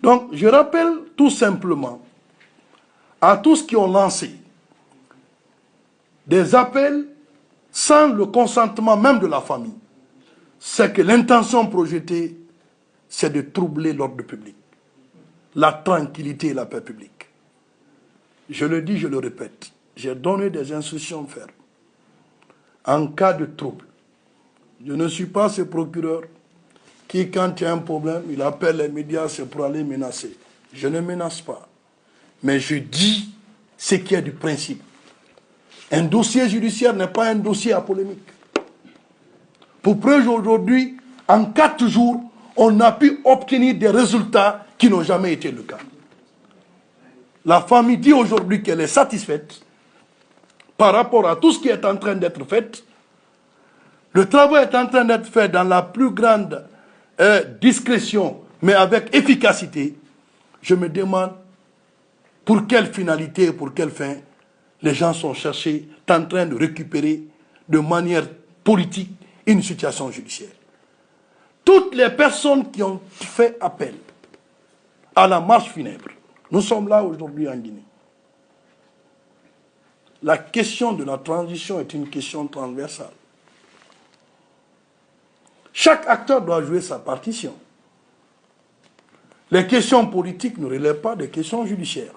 Donc, je rappelle tout simplement à tous qui ont lancé des appels sans le consentement même de la famille, c'est que l'intention projetée, c'est de troubler l'ordre public, la tranquillité et la paix publique. Je le dis, je le répète, j'ai donné des instructions fermes. En cas de trouble, je ne suis pas ce procureur qui, quand il y a un problème, il appelle les médias, c'est pour aller menacer. Je ne menace pas. Mais je dis ce qui est du principe. Un dossier judiciaire n'est pas un dossier à polémique. Pour preuve, aujourd'hui, en 4 jours, on a pu obtenir des résultats qui n'ont jamais été le cas. La famille dit aujourd'hui qu'elle est satisfaite par rapport à tout ce qui est en train d'être fait. Le travail est en train d'être fait dans la plus grande discrétion, mais avec efficacité. Je me demande pour quelle finalité, pour quelle fin les gens sont cherchés, en train de récupérer de manière politique une situation judiciaire. Toutes les personnes qui ont fait appel à la marche funèbre, nous sommes là aujourd'hui en Guinée. La question de la transition est une question transversale. Chaque acteur doit jouer sa partition. Les questions politiques ne relèvent pas des questions judiciaires.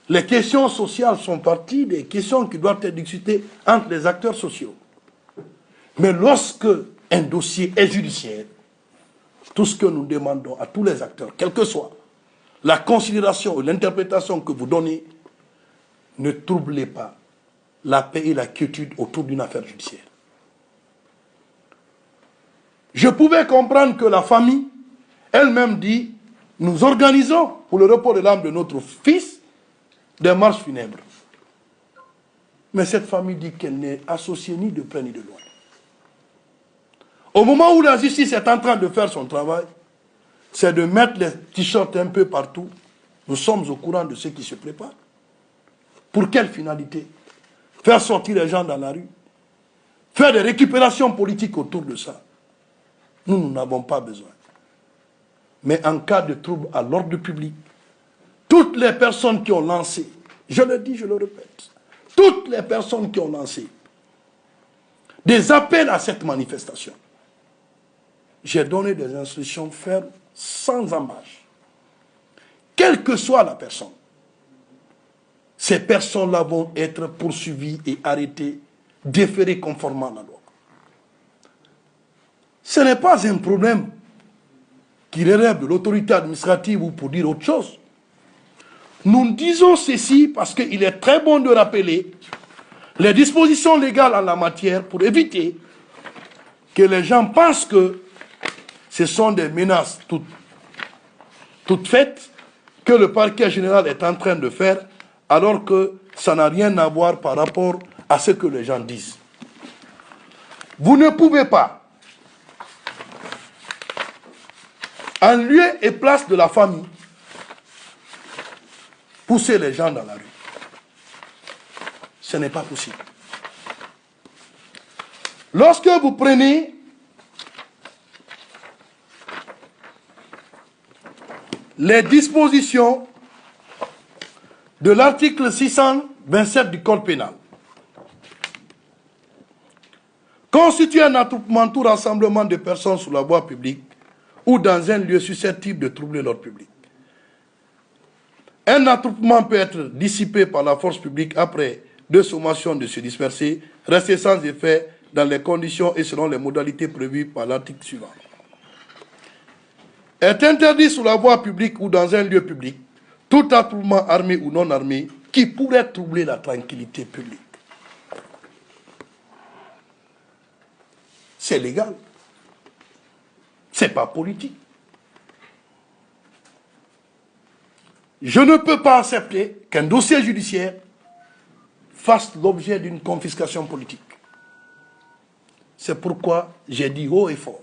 Les questions sociales sont parties des questions qui doivent être discutées entre les acteurs sociaux. Mais lorsque un dossier est judiciaire, tout ce que nous demandons à tous les acteurs, quelle que soit la considération ou l'interprétation que vous donnez, ne troublez pas la paix et la quiétude autour d'une affaire judiciaire. Je pouvais comprendre que la famille elle-même dit, nous organisons pour le repos de l'âme de notre fils des marches funèbres. Mais cette famille dit qu'elle n'est associée ni de près ni de loin. Au moment où la justice est en train de faire son travail, c'est de mettre les t-shirts un peu partout. Nous sommes au courant de ce qui se prépare. Pour quelle finalité? Faire sortir les gens dans la rue? Faire des récupérations politiques autour de ça? Nous n'avons pas besoin. Mais en cas de trouble à l'ordre public, toutes les personnes qui ont lancé, je le dis, je le répète, toutes les personnes qui ont lancé des appels à cette manifestation, j'ai donné des instructions fermes, sans ambages. Quelle que soit la personne, ces personnes-là vont être poursuivies et arrêtées, déférées conformément à la loi. Ce n'est pas un problème qui relève de l'autorité administrative ou pour dire autre chose. Nous disons ceci parce qu'il est très bon de rappeler les dispositions légales en la matière pour éviter que les gens pensent que ce sont des menaces toutes faites que le parquet général est en train de faire alors que ça n'a rien à voir par rapport à ce que les gens disent. Vous ne pouvez pas, en lieu et place de la famille, pousser les gens dans la rue. Ce n'est pas possible. Lorsque vous prenez les dispositions de l'article 627 du Code pénal, constituer un attroupement, tout rassemblement de personnes sur la voie publique ou dans un lieu susceptible de troubler l'ordre public. Un attroupement peut être dissipé par la force publique après 2 sommations de se disperser, rester sans effet dans les conditions et selon les modalités prévues par l'article suivant. Est interdit sur la voie publique ou dans un lieu public tout attroupement armé ou non armé qui pourrait troubler la tranquillité publique. C'est légal. Ce n'est pas politique. Je ne peux pas accepter qu'un dossier judiciaire fasse l'objet d'une confiscation politique. C'est pourquoi j'ai dit haut et fort,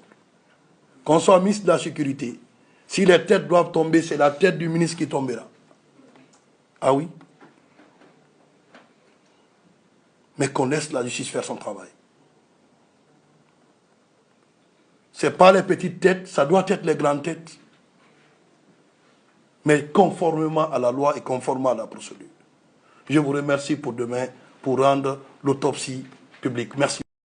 qu'on soit ministre de la Sécurité, si les têtes doivent tomber, c'est la tête du ministre qui tombera. Ah oui? Mais qu'on laisse la justice faire son travail. Ce n'est pas les petites têtes, ça doit être les grandes têtes. mais conformément à la loi et conformément à la procédure. Je vous remercie pour demain pour rendre l'autopsie publique. Merci.